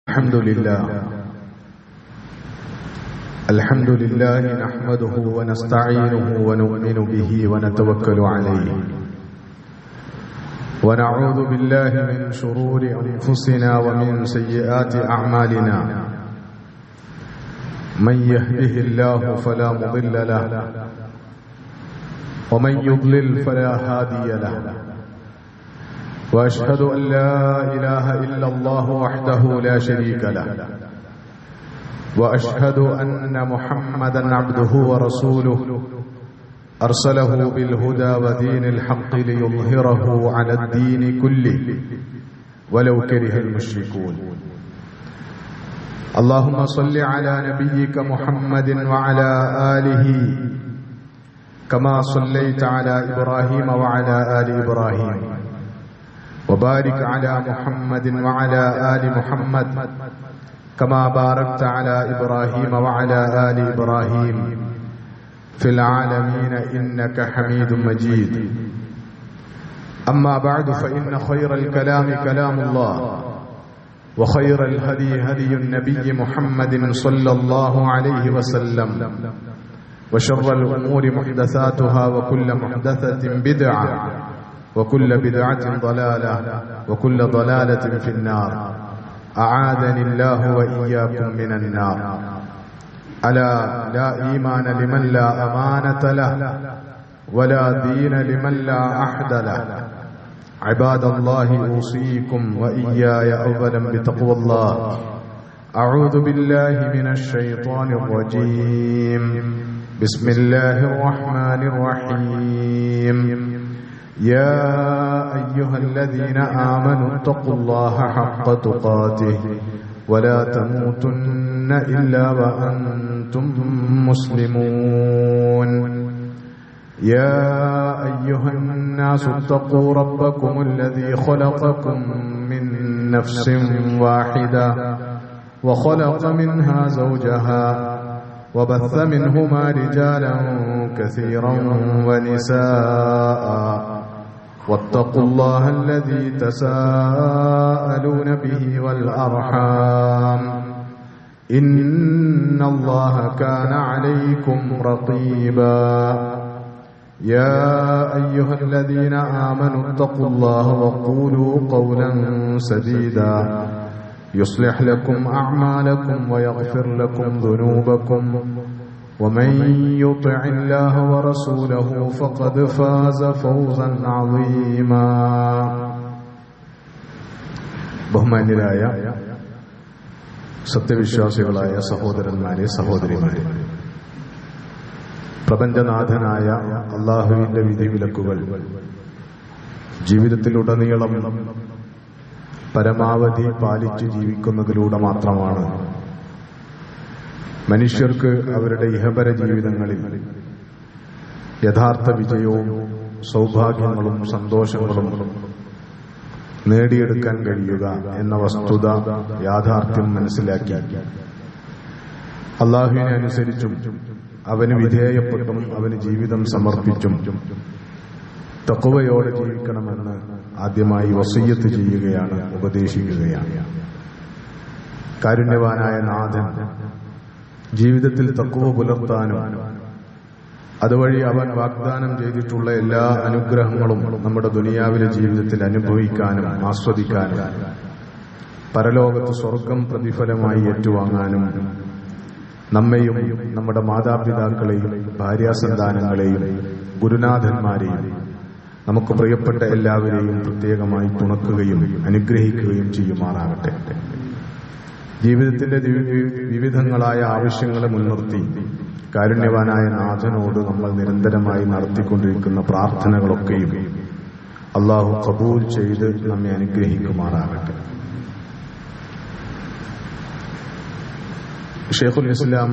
الحمد لله نحمده ونستعينه ونؤمن به ونتوكل عليه ونعوذ بالله من شرور أنفسنا ومن سيئات أعمالنا من يهده الله فلا مضل له ومن يضلل فلا هادي له وأشهد أن لا إله إلا الله وحده لا شريك له وأشهد أن محمدا عبده ورسوله أرسله بالهدى ودين الحق ليظهره على الدين كله ولو كره المشركون اللهم صل على نبيك محمد وعلى آله كما صليت على إبراهيم وعلى آل إبراهيم وبارك على محمد وعلى آل محمد كما باركت على إبراهيم وعلى آل إبراهيم في العالمين إنك حميد مجيد أما بعد فإن خير الكلام كلام الله وخير الهدي هدي النبي محمد صلى الله عليه وسلم وشر الأمور محدثاتها وكل محدثة بدعة وكل بدعة ضلالة وكل ضلالة في النار أعاذني الله وإياكم من النار ألا لا إيمان لمن لا أمانة له ولا دين لمن لا عهد له عباد الله أوصيكم وإياي أولا بتقوى الله أعوذ بالله من الشيطان الرجيم بسم الله الرحمن الرحيم يا أيها الذين آمنوا اتقوا الله حق تقاته ولا تموتن إلا وأنتم مسلمون يا أيها الناس اتقوا ربكم الذي خلقكم من نفس واحدة وخلق منها زوجها وبث منهما رجالا كثيرا ونساء واتقوا الله الذي تساءلون به والأرحام إن الله كان عليكم رقيبا يا أيها الذين آمنوا اتقوا الله وقولوا قولا سديدا يصلح لكم أعمالكم ويغفر لكم ذنوبكم ومن يطع الله ورسوله فقد فاز فوزا عظيما ബഹുമാന്യരായ സത്യവിശ്വാസികളായ സഹോദരന്മാരെ സഹോദരിമാരെ, പ്രപഞ്ചനാഥനായ അല്ലാഹുവിന്റെ വിധിവിലക്കുകൾ ജീവിതത്തിലുടനീളം പരമാവധി പാലിച്ചു ജീവിക്കുന്നതിലൂടെ മാത്രമാണ് മനുഷ്യർക്ക് അവരുടെ ഇഹപര ജീവിതങ്ങളിൽ യഥാർത്ഥ വിജയവും സൗഭാഗ്യങ്ങളും സന്തോഷങ്ങളും നേടിയെടുക്കാൻ കഴിയുക എന്ന വസ്തുത യാഥാർത്ഥ്യം മനസ്സിലാക്കി അല്ലാഹുവിനെ അനുസരിച്ചും അവന് വിധേയപ്പെട്ടും അവന് ജീവിതം സമർപ്പിച്ചും തഖ്വയോടെ ജീവിക്കണമെന്ന് ആദ്യമായി വസിയ്യത്ത് ചെയ്യുകയാണ്, ഉപദേശിക്കുകയാണ്. കാരുണ്യവാനായ നാഥൻ ജീവിതത്തിൽ തഖ്വ പുലർത്താനും അതുവഴി അവൻ വാഗ്ദാനം ചെയ്തിട്ടുള്ള എല്ലാ അനുഗ്രഹങ്ങളും നമ്മുടെ ദുനിയാവിലെ ജീവിതത്തിൽ അനുഭവിക്കാനും ആസ്വദിക്കാനും പരലോകത്ത് സ്വർഗം പ്രതിഫലമായി ഏറ്റുവാങ്ങാനും നമ്മെയും നമ്മുടെ മാതാപിതാക്കളെയും ഭാര്യാസന്താനങ്ങളെയും ഗുരുനാഥന്മാരെയും നമുക്ക് പ്രിയപ്പെട്ട എല്ലാവരെയും പ്രത്യേകമായി തുണക്കുകയും അനുഗ്രഹിക്കുകയും ചെയ്യുമാറാകട്ടെ. ജീവിതത്തിന്റെ വിവിധങ്ങളായ ആവശ്യങ്ങളെ മുൻനിർത്തി കാരുണ്യവാനായ നാഥനോട് നമ്മൾ നിരന്തരമായി നടത്തിക്കൊണ്ടിരിക്കുന്ന പ്രാർത്ഥനകളൊക്കെയും അല്ലാഹു ഖബൂൽ ചെയ്ത് നമ്മെ അനുഗ്രഹിക്കുമാറാകട്ടെ. ശൈഖുൽ ഇസ്ലാം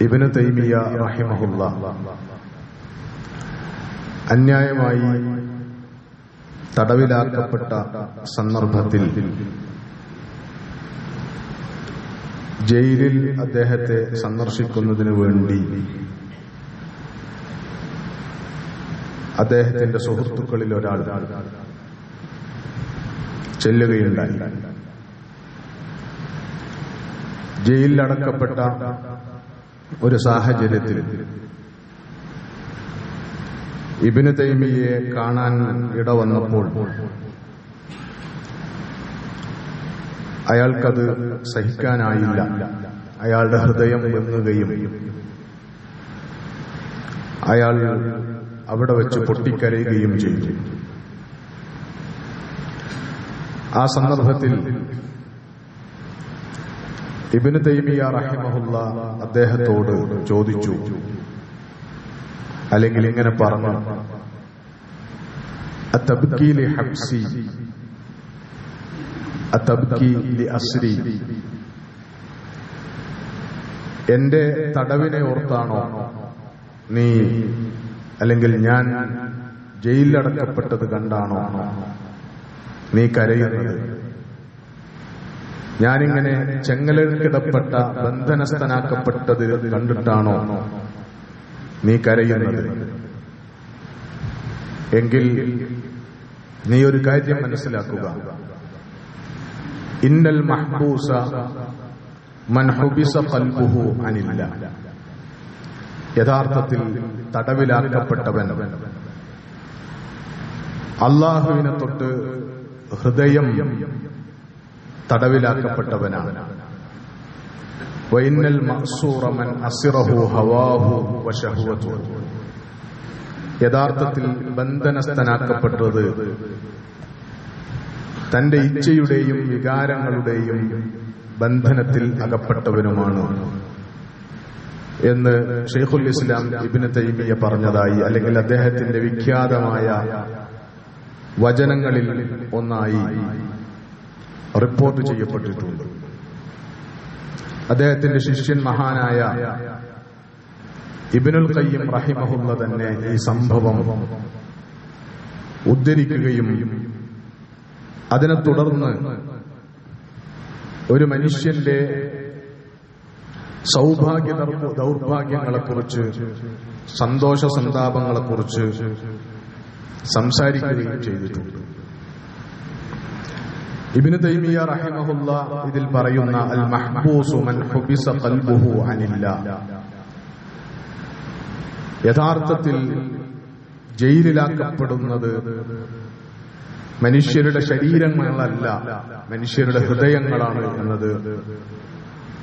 ഇബ്നു തൈമിയ്യ റഹിമഹുല്ലാഹ് അന്യായമായി തടവിലാക്കപ്പെട്ട സന്ദർഭത്തിൽ ജയിലിൽ അദ്ദേഹത്തെ സന്ദർശിക്കുന്നതിന് വേണ്ടി അദ്ദേഹത്തിന്റെ സുഹൃത്തുക്കളിൽ ഒരാൾ ചെല്ലുകയുണ്ടായി. ജയിലിലടക്കപ്പെട്ട ഒരു സാഹചര്യത്തിൽ ഇബ്നു തൈമിയ്യയെ കാണാൻ ഇടവന്നപ്പോൾ അയാൾക്കത് സഹിക്കാനായില്ല. അയാളുടെ ഹൃദയം വെങ്ങുകയും അയാൾ അവിടെ വെച്ച് പൊട്ടിക്കരയുകയും ചെയ്തു. ആ സന്ദർഭത്തിൽ ഇബ്നു തൈമിയ്യ റഹിമഹുല്ല അദ്ദേഹത്തോട് ചോദിച്ചു, അല്ലെങ്കിൽ ഇങ്ങനെ പറഞ്ഞു, അതബ്കി ലി ഹബ്സി അതബ്കി ലി അസ്രി, എന്റെ തടവിനെ ഓർത്താണോ നീ, അല്ലെങ്കിൽ ഞാൻ ജയിലിലടക്കപ്പെട്ടത് കണ്ടാണോ നീ കരയുന്നത്? ഞാനിങ്ങനെ ചെങ്ങലക്കിടപ്പെട്ട ബന്ധനസ്ഥനാക്കപ്പെട്ടത് കണ്ടിട്ടാണോ നീ കരയുന്നത്? എങ്കിൽ നീ ഒരു കാര്യം മനസ്സിലാക്കുക, ഇന്നൽ മഹ്ബൂസ മൻ ഹുബിസ ഖൽബുഹു അനില്ല. യഥാർത്ഥത്തിൽ തടവിലാക്കപ്പെട്ടവൻ അല്ലാഹുവിനെ തൊട്ട് ഹൃദയം തടവിലാക്കപ്പെട്ടവനാണ്. വഇന്നൽ മഅ്സൂറ മൻ അസിറഹു ഹവാഹു വശഹവതുഹു. യഥാർത്ഥത്തിൽ ബന്ധനസ്ഥനാക്കപ്പെട്ടത് തന്റെ ഇച്ഛയുടെയും വികാരങ്ങളുടെയും ബന്ധനത്തിൽ അകപ്പെട്ടവനുമാണ് എന്ന് ഷെയ്ഖുൽ ഇസ്ലാം ഇബ്നു തൈമിയ്യ പറഞ്ഞതായി, അല്ലെങ്കിൽ അദ്ദേഹത്തിന്റെ വിഖ്യാതമായ വചനങ്ങളിൽ ഒന്നായി റിപ്പോർട്ട് ചെയ്യപ്പെട്ടിട്ടുണ്ട്. അദ്ദേഹത്തിന്റെ ശിഷ്യൻ മഹാനായ ഇബ്നുൽ ഖയ്യിം റഹിമഹുല്ല തന്നെ ഈ സംഭവം ഉദ്ധരിക്കുകയും അതിനെ തുടർന്ന് ഒരു മനുഷ്യന്റെ സൗഭാഗ്യ ദൗർഭാഗ്യങ്ങളെക്കുറിച്ച്, സന്തോഷ സന്താപങ്ങളെക്കുറിച്ച് സംസാരിക്കുകയും ചെയ്തിട്ടുണ്ട്. ഇബ്നു തൈമിയ്യ റഹിമഹുല്ല ഇതിൽ പറയുന്ന അൽ മഹ്ബൂസു മൻ ഹുബിസ ഖൽബുഹു അനില്ലാ, യഥാർത്ഥത്തിൽ ജയിലിലാക്കപ്പെടുന്നത് മനുഷ്യരുടെ ശരീരങ്ങളല്ല, മനുഷ്യരുടെ ഹൃദയങ്ങളാണ് എന്നത്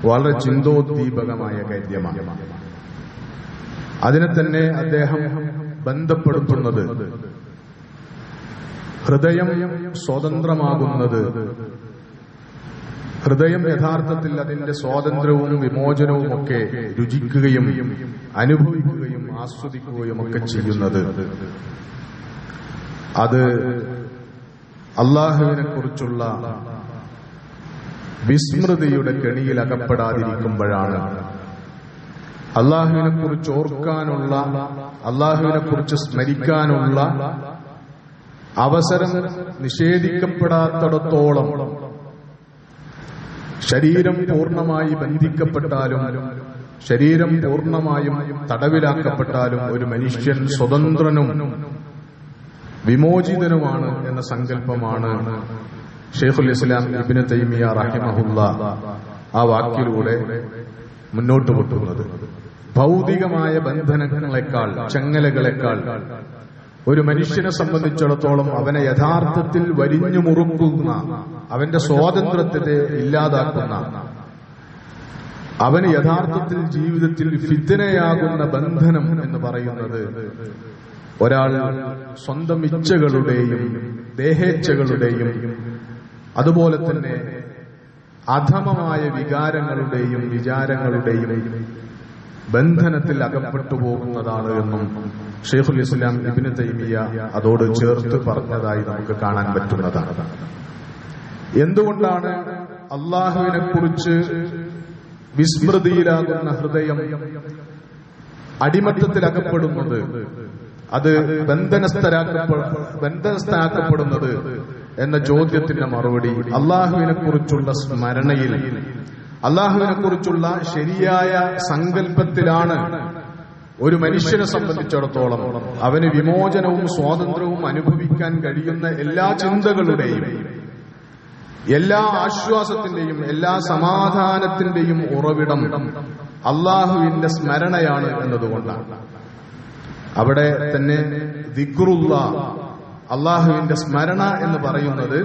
വളരെ ചിന്തോദ്ദീപകമായ കാര്യമാണ്. അതിനെ തന്നെ അദ്ദേഹം ബന്ധപ്പെടുത്തുന്നത് ഹൃദയം സ്വതന്ത്രമാകുന്നത്, ഹൃദയം യഥാർത്ഥത്തിൽ അതിന്റെ സ്വാതന്ത്ര്യവും വിമോചനവും ഒക്കെ രുചിക്കുകയും അനുഭവിക്കുകയും ആസ്വദിക്കുകയും ഒക്കെ ചെയ്യുന്നത് അത് അല്ലാഹുവിനെ കുറിച്ചുള്ള വിസ്മൃതിയുടെ കെണിയിൽ അകപ്പെടാതിരിക്കുമ്പോഴാണ്. അല്ലാഹുവിനെ കുറിച്ച് ഓർക്കാനുള്ള, അല്ലാഹുവിനെ കുറിച്ച് സ്മരിക്കാനുള്ള അവസരം നിഷേധിക്കപ്പെടാത്തിടത്തോളം ശരീരം പൂർണ്ണമായി ബന്ധിക്കപ്പെട്ടാലും ശരീരം പൂർണ്ണമായും തടവിലാക്കപ്പെട്ടാലും ഒരു മനുഷ്യൻ സ്വതന്ത്രനും വിമോചിതനുമാണ് എന്ന സങ്കല്പമാണ് ഷെയ്ഖുൽ ഇസ്ലാം ഇബ്നു തൈമിയ്യ റഹിമഹുല്ല ആ വാക്കിലൂടെ മുന്നോട്ട് വെക്കുന്നത്. ഭൗതികമായ ബന്ധനങ്ങളെക്കാൾ, ചങ്ങലകളെക്കാൾ ഒരു മനുഷ്യനെ സംബന്ധിച്ചിടത്തോളം അവനെ യഥാർത്ഥത്തിൽ വരിഞ്ഞു മുറുക്കുന്ന, അവന്റെ സ്വാതന്ത്ര്യത്തെ ഇല്ലാതാക്കുന്ന, അവന് യഥാർത്ഥത്തിൽ ജീവിതത്തിൽ ഫിത്നയാകുന്ന ബന്ധനം എന്ന് പറയുന്നത് ഒരാൾ സ്വന്തം ഇച്ഛകളുടെയും ദേഹേച്ഛകളുടെയും അതുപോലെ തന്നെ അധമമായ വികാരങ്ങളുടെയും വിചാരങ്ങളുടെയും ബന്ധനത്തിൽ അകപ്പെട്ടു പോകുന്നതാണ് എന്നും ഷെയ്ഖുൽ ഇസ്ലാം ഇബ്നു തൈമിയ്യ അതോട് ചേർത്ത് പറഞ്ഞതായി നമുക്ക് കാണാൻ പറ്റുന്നതാണ്. എന്തുകൊണ്ടാണ് അല്ലാഹുവിനെ കുറിച്ച് വിസ്മൃതിയിലാകുന്ന ഹൃദയം അടിമത്തത്തിൽ അകപ്പെടുന്നത്, അത് ബന്ധനസ്ഥനാക്കപ്പെടുന്നത് എന്ന ചോദ്യത്തിന്റെ മറുപടി അല്ലാഹുവിനെ കുറിച്ചുള്ള സ്മരണയിൽ, അല്ലാഹുവിനെ കുറിച്ചുള്ള ശരിയായ സങ്കല്പത്തിലാണ് ഒരു മനുഷ്യനെ സംബന്ധിച്ചിടത്തോളം അവന് വിമോചനവും സ്വാതന്ത്ര്യവും അനുഭവിക്കാൻ കഴിയുന്ന എല്ലാ ചിന്തകളുടെയും എല്ലാ ആശ്വാസത്തിന്റെയും എല്ലാ സമാധാനത്തിന്റെയും ഉറവിടം അള്ളാഹുവിന്റെ സ്മരണയാണ് എന്നതുകൊണ്ടാണ്. അവിടെ തന്നെ ദിക്റുള്ള, അള്ളാഹുവിന്റെ സ്മരണ എന്ന് പറയുന്നത്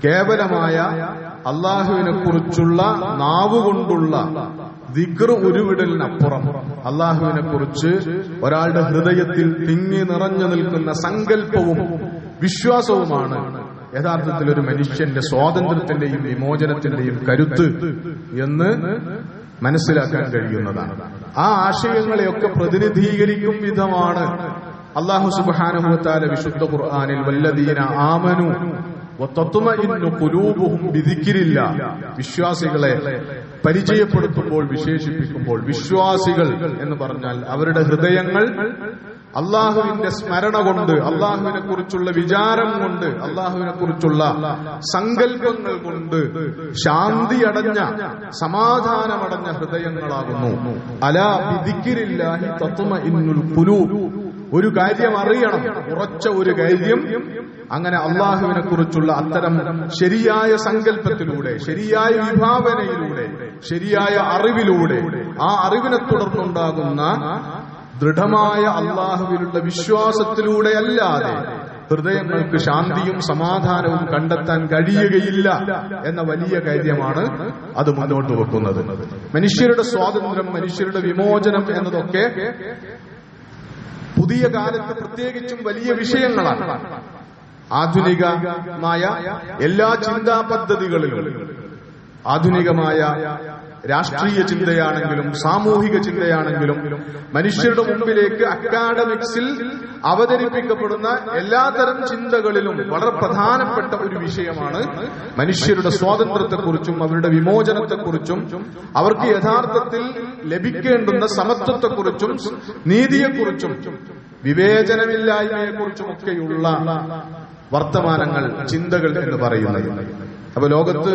കേവലമായ അള്ളാഹുവിനെ കുറിച്ചുള്ള നാവുകൊണ്ടുള്ള ദിക്ർ ഉരുവിടലിനപ്പുറം അള്ളാഹുവിനെ കുറിച്ച് ഒരാളുടെ ഹൃദയത്തിൽ തിങ്ങി നിറഞ്ഞു നിൽക്കുന്ന സങ്കല്പവും വിശ്വാസവുമാണ് യഥാർത്ഥത്തിൽ ഒരു മനുഷ്യന്റെ സ്വാതന്ത്ര്യത്തിന്റെയും വിമോചനത്തിന്റെയും കരുത്ത് എന്ന് മനസ്സിലാക്കാൻ കഴിയുന്നതാണ്. ആ ആശയങ്ങളെയൊക്കെ പ്രതിനിധീകരിക്കും വിധമാണ് അല്ലാഹു സുബ്ഹാനഹു വ തആല വിശുദ്ധ ഖുർആനിൽ വല്ലദീന ആമനു വതത്മഇന്നു ഖുലൂബുഹും ബിദിക്രില്ലാ, വിശ്വാസികളെ പരിചയപ്പെടുത്തുമ്പോൾ വിശേഷിപ്പിക്കുമ്പോൾ, വിശ്വാസികൾ എന്ന് പറഞ്ഞാൽ അവരുടെ ഹൃദയങ്ങൾ അള്ളാഹുവിന്റെ സ്മരണ കൊണ്ട്, അള്ളാഹുവിനെ കുറിച്ചുള്ള വിചാരം കൊണ്ട്, അള്ളാഹുവിനെ കുറിച്ചുള്ള സങ്കല്പങ്ങൾ കൊണ്ട് ശാന്തിയടഞ്ഞ, സമാധാനമടഞ്ഞ ഹൃദയങ്ങളാകുന്നു. അലാ ബിദിക്രില്ലാഹി തത്മഇന്നുൽ ഖുലൂബ്. ഒരു കാര്യം അറിയണം, ഉറച്ച ഒരു കാര്യം, അങ്ങനെ അള്ളാഹുവിനെ കുറിച്ചുള്ള അത്തരം ശരിയായ സങ്കല്പത്തിലൂടെ, ശരിയായ വിഭാവനയിലൂടെ, ശരിയായ അറിവിലൂടെ, ആ അറിവിനെ തുടർന്നുണ്ടാകുന്ന ദൃഢമായ അള്ളാഹുവിലുള്ള വിശ്വാസത്തിലൂടെ അല്ലാതെ ഹൃദയങ്ങൾക്ക് ശാന്തിയും സമാധാനവും കണ്ടെത്താൻ കഴിയുകയില്ല എന്ന വലിയ കാര്യമാണ് അത് മുന്നോട്ട് വെക്കുന്നത്. മനുഷ്യരുടെ സ്വാതന്ത്ര്യം, മനുഷ്യരുടെ വിമോചനം എന്നതൊക്കെ പുതിയ കാലത്ത് പ്രത്യേകിച്ചും വലിയ വിഷയങ്ങളാണ്. ആധുനികമായ എല്ലാ ചിന്താ പദ്ധതികളിലും, ആധുനികമായ രാഷ്ട്രീയ ചിന്തയാണെങ്കിലും സാമൂഹിക ചിന്തയാണെങ്കിലും മനുഷ്യരുടെ മുമ്പിലേക്ക് അക്കാഡമിക്സിൽ അവതരിപ്പിക്കപ്പെടുന്ന എല്ലാതരം ചിന്തകളിലും വളരെ പ്രധാനപ്പെട്ട ഒരു വിഷയമാണ് മനുഷ്യരുടെ സ്വാതന്ത്ര്യത്തെക്കുറിച്ചും അവരുടെ വിമോചനത്തെക്കുറിച്ചും അവർക്ക് യഥാർത്ഥത്തിൽ ലഭിക്കേണ്ടുന്ന സമത്വത്തെക്കുറിച്ചും നീതിയെക്കുറിച്ചും വിവേചനമില്ലായ്മയെക്കുറിച്ചുമൊക്കെയുള്ള വർത്തമാനങ്ങൾ, ചിന്തകൾ എന്ന് പറയുന്നത്. അപ്പൊ ലോകത്ത്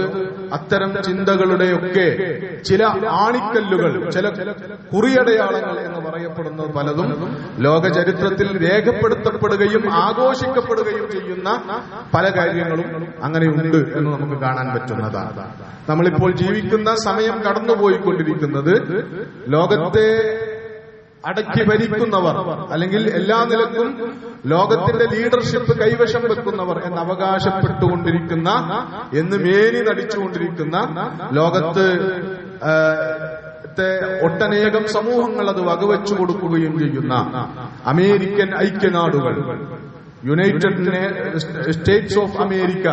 അത്തരം ചിന്തകളുടെയൊക്കെ ചില ആണിക്കല്ലുകൾ, ചില കുറിയടയാളങ്ങൾ എന്ന് പറയപ്പെടുന്ന പലതും ലോക ചരിത്രത്തിൽ രേഖപ്പെടുത്തപ്പെടുകയും ആഘോഷിക്കപ്പെടുകയും ചെയ്യുന്ന പല കാര്യങ്ങളും അങ്ങനെയുണ്ട് എന്ന് നമുക്ക് കാണാൻ പറ്റുന്നതാണ്. നമ്മളിപ്പോൾ ജീവിക്കുന്ന സമയം കടന്നുപോയിക്കൊണ്ടിരിക്കുന്നത് ലോകത്തെ അടക്കി ഭരിക്കുന്നവർ, അല്ലെങ്കിൽ എല്ലാ നിലക്കും ലോകത്തിന്റെ ലീഡർഷിപ്പ് കൈവശം വെക്കുന്നവർ എന്ന് അവകാശപ്പെട്ടുകൊണ്ടിരിക്കുന്ന, എന്ന് മേനി നടിച്ചുകൊണ്ടിരിക്കുന്ന, ലോകത്ത് ഒട്ടനേകം സമൂഹങ്ങൾ അത് വകവെച്ചു കൊടുക്കുകയും ചെയ്യുന്ന അമേരിക്കൻ ഐക്യനാടുകൾ, United States of America,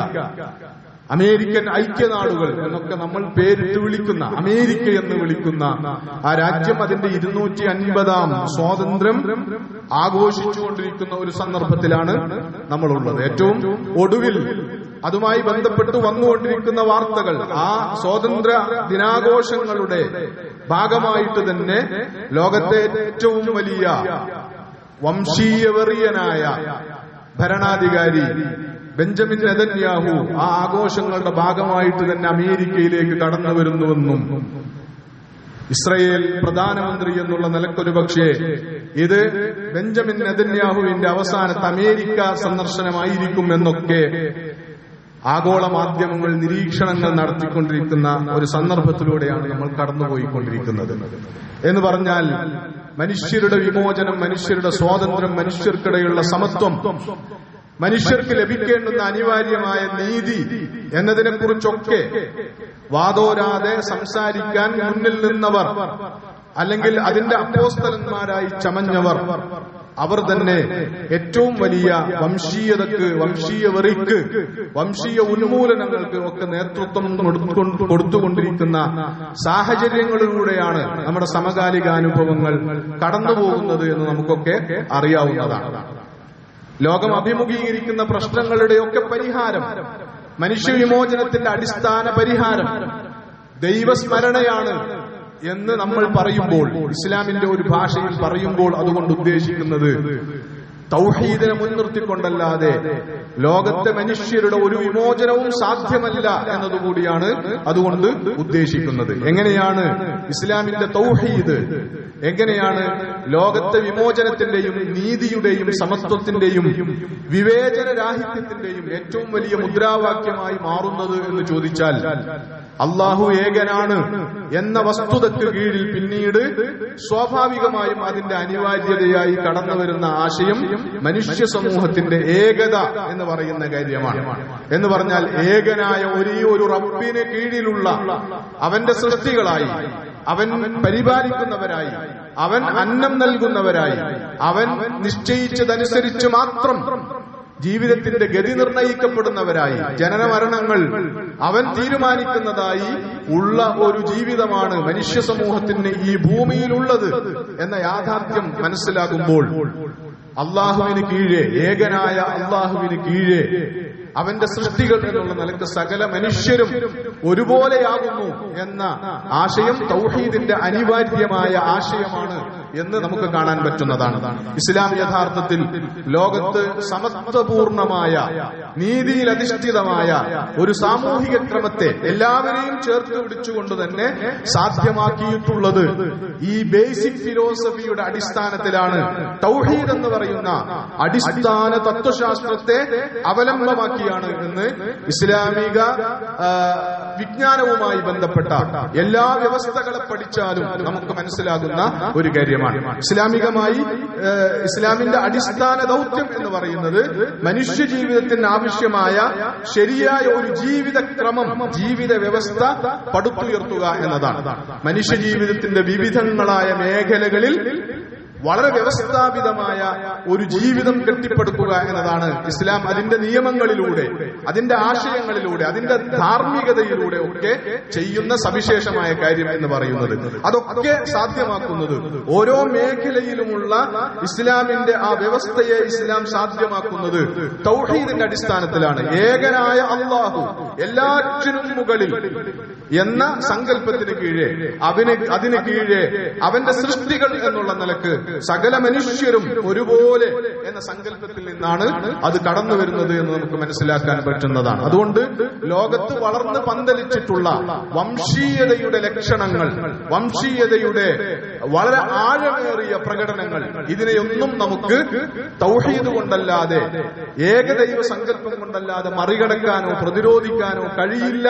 American ഐക്യനാടുകൾ എന്നൊക്കെ നമ്മൾ പേരിട്ട് വിളിക്കുന്ന, അമേരിക്ക എന്ന് വിളിക്കുന്ന ആ രാജ്യം അതിന്റെ 250ാം സ്വാതന്ത്ര്യം ആഘോഷിച്ചുകൊണ്ടിരിക്കുന്ന ഒരു സന്ദർഭത്തിലാണ് നമ്മളുള്ളത്. ഏറ്റവും ഒടുവിൽ അതുമായി ബന്ധപ്പെട്ട് വന്നുകൊണ്ടിരിക്കുന്ന വാർത്തകൾ ആ സ്വാതന്ത്ര്യ ദിനാഘോഷങ്ങളുടെ ഭാഗമായിട്ട് തന്നെ ലോകത്തെ ഏറ്റവും വലിയ വംശീയവെറിയനായ ഭരണാധികാരി ബെഞ്ചമിൻ നെതന്യാഹു ആ ആഘോഷങ്ങളുടെ ഭാഗമായിട്ട് തന്നെ അമേരിക്കയിലേക്ക് കടന്നു വരുന്നുവെന്നും, ഇസ്രയേൽ പ്രധാനമന്ത്രി എന്നുള്ള നിലക്കൊരു പക്ഷേ ഇത് ബെഞ്ചമിൻ നെതന്യാഹുവിന്റെ അവസാനത്തെ അമേരിക്ക സന്ദർശനമായിരിക്കും എന്നൊക്കെ ആഗോള മാധ്യമങ്ങൾ നിരീക്ഷണങ്ങൾ നടത്തിക്കൊണ്ടിരിക്കുന്ന ഒരു സന്ദർഭത്തിലൂടെയാണ് നമ്മൾ കടന്നുപോയിക്കൊണ്ടിരിക്കുന്നത്. എന്ന് പറഞ്ഞാൽ മനുഷ്യരുടെ വിമോചനം, മനുഷ്യരുടെ സ്വാതന്ത്ര്യം, മനുഷ്യർക്കിടയിലുള്ള സമത്വം, മനുഷ്യർക്ക് ലഭിക്കേണ്ടുന്ന അനിവാര്യമായ നീതി എന്നതിനെക്കുറിച്ചൊക്കെ വാദോരാതെ സംസാരിക്കാൻ മുന്നിൽ നിന്നവർ, അല്ലെങ്കിൽ അതിന്റെ അപ്പോസ്തലന്മാരായി ചമഞ്ഞവർ, അവർ തന്നെ ഏറ്റവും വലിയ വംശീയതക്ക്, വംശീയ വെറിക്ക്, വംശീയ ഉന്മൂലനങ്ങൾക്ക് ഒക്കെ നേതൃത്വം കൊടുത്തുകൊണ്ടിരിക്കുന്ന സാഹചര്യങ്ങളിലൂടെയാണ് നമ്മുടെ സമകാലികാനുഭവങ്ങൾ കടന്നുപോകുന്നത് എന്ന് നമുക്കൊക്കെ അറിയാവുന്നതാണ്. ലോകം അഭിമുഖീകരിക്കുന്ന പ്രശ്നങ്ങളുടെയൊക്കെ പരിഹാരം, മനുഷ്യവിമോചനത്തിന്റെ അടിസ്ഥാന പരിഹാരം ദൈവസ്മരണയാണ് എന്ന് നമ്മൾ പറയുമ്പോൾ, ഇസ്ലാമിന്റെ ഒരു ഭാഷയിൽ പറയുമ്പോൾ അതുകൊണ്ട് ഉദ്ദേശിക്കുന്നത് തൗഹീദിനെ മുൻനിർത്തിക്കൊണ്ടല്ലാതെ ലോകത്തെ മനുഷ്യരുടെ ഒരു വിമോചനവും സാധ്യമല്ല എന്നതുകൂടിയാണ് അതുകൊണ്ട് ഉദ്ദേശിക്കുന്നത്. എങ്ങനെയാണ് ഇസ്ലാമിന്റെ തൗഹീദ്, എങ്ങനെയാണ് ലോകത്തെ വിമോചനത്തിന്റെയും നീതിയുടെയും സമത്വത്തിന്റെയും വിവേചനരാഹിത്യത്തിന്റെയും ഏറ്റവും വലിയ മുദ്രാവാക്യമായി മാറുന്നത് എന്ന് ചോദിച്ചാൽ, അള്ളാഹു ഏകനാണ് എന്ന വസ്തുതയ്ക്ക് കീഴിൽ പിന്നീട് സ്വാഭാവികമായും അതിന്റെ അനിവാര്യതയായി കടന്നു വരുന്ന ആശയം മനുഷ്യ സമൂഹത്തിന്റെ ഏകത എന്ന് പറയുന്ന കാര്യമാണ്. എന്ന് പറഞ്ഞാൽ ഏകനായ ഒരേ ഒരു റബ്ബിന് കീഴിലുള്ള അവന്റെ സൃഷ്ടികളായി, അവൻ പരിപാലിക്കുന്നവരായി, അവൻ അന്നം നൽകുന്നവരായി, അവൻ നിശ്ചയിച്ചതനുസരിച്ച് മാത്രം ജീവിതത്തിന്റെ ഗതി നിർണയിക്കപ്പെടുന്നവരായി, ജനന മരണങ്ങൾ അവൻ തീരുമാനിക്കുന്നതായി ഉള്ള ഒരു ജീവിതമാണ് മനുഷ്യ സമൂഹത്തിന് ഈ ഭൂമിയിലുള്ളത് എന്ന യാഥാർത്ഥ്യം മനസ്സിലാകുമ്പോൾ അള്ളാഹുവിന് കീഴെ, ഏകനായ അള്ളാഹുവിന് കീഴെ അവന്റെ സൃഷ്ടികൾ എന്നുള്ള നിലക്ക് സകല മനുഷ്യരും ഒരുപോലെയാകുന്നു എന്ന ആശയം തൗഹീദിന്റെ അനിവാര്യമായ ആശയമാണ് എന്ന് നമുക്ക് കാണാൻ പറ്റുന്നതാണ്. ഇസ്ലാം യഥാർത്ഥത്തിൽ ലോകത്ത് സമത്വപൂർണമായ, നീതിയിൽ അധിഷ്ഠിതമായ ഒരു സാമൂഹിക ക്രമത്തെ എല്ലാവരെയും ചേർത്ത് പിടിച്ചുകൊണ്ട് തന്നെ സാധ്യമാക്കിയിട്ടുള്ളത് ഈ ബേസിക് ഫിലോസഫിയുടെ അടിസ്ഥാനത്തിലാണ്. തൗഹീദ് എന്ന് പറയുന്ന അടിസ്ഥാന തത്വശാസ്ത്രത്തെ അവലംബമാക്കിയാണ് എന്ന് ഇസ്ലാമിക വിജ്ഞാനവുമായി ബന്ധപ്പെട്ട എല്ലാ വ്യവസ്ഥകളെ പഠിച്ചാലും നമുക്ക് മനസ്സിലാകുന്ന ഒരു കാര്യമാണ്. ഇസ്ലാമികമായി ഇസ്ലാമിന്റെ അടിസ്ഥാന ദൗത്യം എന്ന് പറയുന്നത് മനുഷ്യ ജീവിതത്തിന് ആവശ്യമായ ശരിയായ ഒരു ജീവിതക്രമം, ജീവിത വ്യവസ്ഥ പടുത്തുയർത്തുക എന്നതാണ്. മനുഷ്യ ജീവിതത്തിന്റെ വിവിധങ്ങളായ മേഖലകളിൽ വളരെ വ്യവസ്ഥാപിതമായ ഒരു ജീവിതം കെട്ടിപ്പടുക്കുക എന്നതാണ് ഇസ്ലാം അതിന്റെ നിയമങ്ങളിലൂടെ, അതിന്റെ ആശയങ്ങളിലൂടെ, അതിന്റെ ധാർമ്മികതയിലൂടെ ഒക്കെ ചെയ്യുന്ന സവിശേഷമായ കാര്യം എന്ന് പറയുന്നത്. അതൊക്കെ സാധ്യമാക്കുന്നത് ഓരോ മേഖലയിലുമുള്ള ഇസ്ലാമിന്റെ ആ വ്യവസ്ഥയെ ഇസ്ലാം സാധ്യമാക്കുന്നത് തൗഹീദിന്റെ അടിസ്ഥാനത്തിലാണ്. ഏകനായ അല്ലാഹു എല്ലാറ്റിനും മുകളിൽ എന്ന സങ്കല്പത്തിന് കീഴെ, അതിന് കീഴെ അവന്റെ സൃഷ്ടികൾ എന്നുള്ള നിലക്ക് സകല മനുഷ്യരും ഒരുപോലെ എന്ന സങ്കല്പത്തിൽ നിന്നാണ് അത് കടന്നു വരുന്നത് എന്ന് നമുക്ക് മനസ്സിലാക്കാൻ പറ്റുന്നതാണ്. അതുകൊണ്ട് ലോകത്ത് വളർന്ന് പന്തലിച്ചിട്ടുള്ള വംശീയതയുടെ ലക്ഷണങ്ങൾ, വംശീയതയുടെ വളരെ ആഴമേറിയ പ്രകടനങ്ങൾ, ഇതിനെയൊന്നും നമുക്ക് തൗഹീദ് കൊണ്ടല്ലാതെ, ഏകദൈവ സങ്കല്പം കൊണ്ടല്ലാതെ മറികടക്കാനോ പ്രതിരോധിക്കാനോ കഴിയില്ല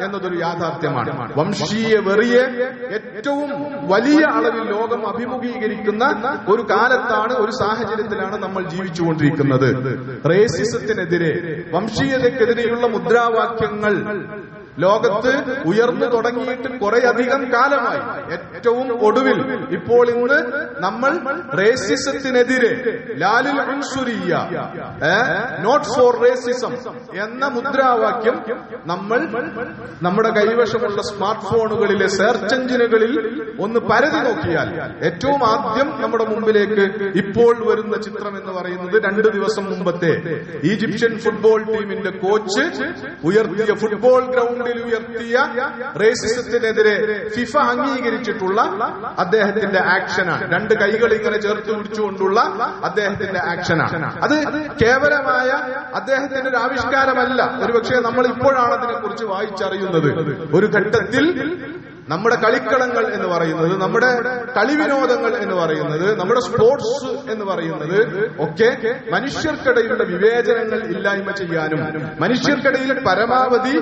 എന്നതൊരു യാഥാർത്ഥ്യമാണ്. വംശീയ വെറിയെ ഏറ്റവും വലിയ അളവിൽ ലോകം അഭിമുഖീകരിക്കുന്ന ഒരു കാലത്താണ്, ഒരു സാഹചര്യത്തിലാണ് നമ്മൾ ജീവിച്ചുകൊണ്ടിരിക്കുന്നത്. റേസിസത്തിനെതിരെ, വംശീയതയ്ക്കെതിരെയുള്ള മുദ്രാവാക്യങ്ങൾ ലോകത്ത് ഉയർന്നു തുടങ്ങിയിട്ട് കുറേയധികം കാലമായി. ഏറ്റവും ഒടുവിൽ ഇപ്പോൾ ഇന്ന് നമ്മൾ റേസിസത്തിനെതിരെ, ലാലിൽ ഉൻസുരിയ, നോട്ട് ഫോർ റേസിസം എന്ന മുദ്രാവാക്യം നമ്മൾ നമ്മുടെ കൈവശമുള്ള സ്മാർട്ട് ഫോണുകളിലെ സെർച്ച് എഞ്ചിനുകളിൽ ഒന്ന് പരതി നോക്കിയാൽ ഏറ്റവും ആദ്യം നമ്മുടെ മുമ്പിലേക്ക് ഇപ്പോൾ വരുന്ന ചിത്രം എന്ന് പറയുന്നത് 2 ദിവസം മുമ്പത്തെ ഈജിപ്ഷ്യൻ ഫുട്ബോൾ ടീമിന്റെ കോച്ച് ഉയർത്തിയ ഫുട്ബോൾ ഗ്രൗണ്ട് ഉയർത്തിയ റേസിസത്തിനെതിരെ ഫിഫ അംഗീകരിച്ചിട്ടുള്ള അദ്ദേഹത്തിന്റെ ആക്ഷനാണ്. 2 കൈകൾ ഇങ്ങനെ ചേർത്ത് പിടിച്ചുകൊണ്ടുള്ള അദ്ദേഹത്തിന്റെ ആക്ഷനാണ്. അത് കേവലമായ അദ്ദേഹത്തിന്റെ ഒരു ആവിഷ്കാരമല്ല. ഒരുപക്ഷെ നമ്മൾ ഇപ്പോഴാണ് അതിനെക്കുറിച്ച് വായിച്ചറിയുന്നത്. ഒരു ഘട്ടത്തിൽ നമ്മുടെ കളിക്കളങ്ങൾ എന്ന് പറയുന്നത്, നമ്മുടെ കളിവിനോദങ്ങൾ എന്ന് പറയുന്നത്, നമ്മുടെ സ്പോർട്സ് എന്ന് പറയുന്നത് ഒക്കെ മനുഷ്യർക്കിടയിലുള്ള വിവേചനങ്ങൾ ഇല്ലായ്മ ചെയ്യാനും മനുഷ്യർക്കിടയിൽ പരമാവധി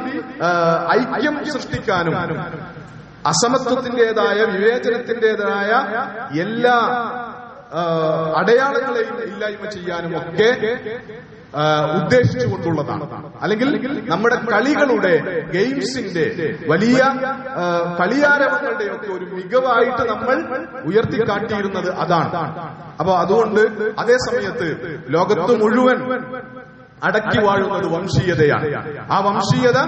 ഐക്യം സൃഷ്ടിക്കാനും അസമത്വത്തിന്റേതായ, വിവേചനത്തിന്റേതായ എല്ലാ അടയാളങ്ങളെയും ഇല്ലായ്മ ചെയ്യാനും ഒക്കെ ഉദ്ദേശിച്ചുകൊണ്ടുള്ളതാണ്. അല്ലെങ്കിൽ നമ്മുടെ കളികളുടെ, ഗെയിംസിന്റെ, വലിയ കളിയാരവങ്ങളുടെ ഒക്കെ ഒരു മികവായിട്ട് നമ്മൾ ഉയർത്തിക്കാട്ടിയിരുന്നത് അതാണ്. അപ്പൊ അതുകൊണ്ട് അതേ സമയത്ത് ലോകത്ത് മുഴുവൻ അടക്കി വാഴുന്നത് വംശീയതയാണ്. ആ വംശീയത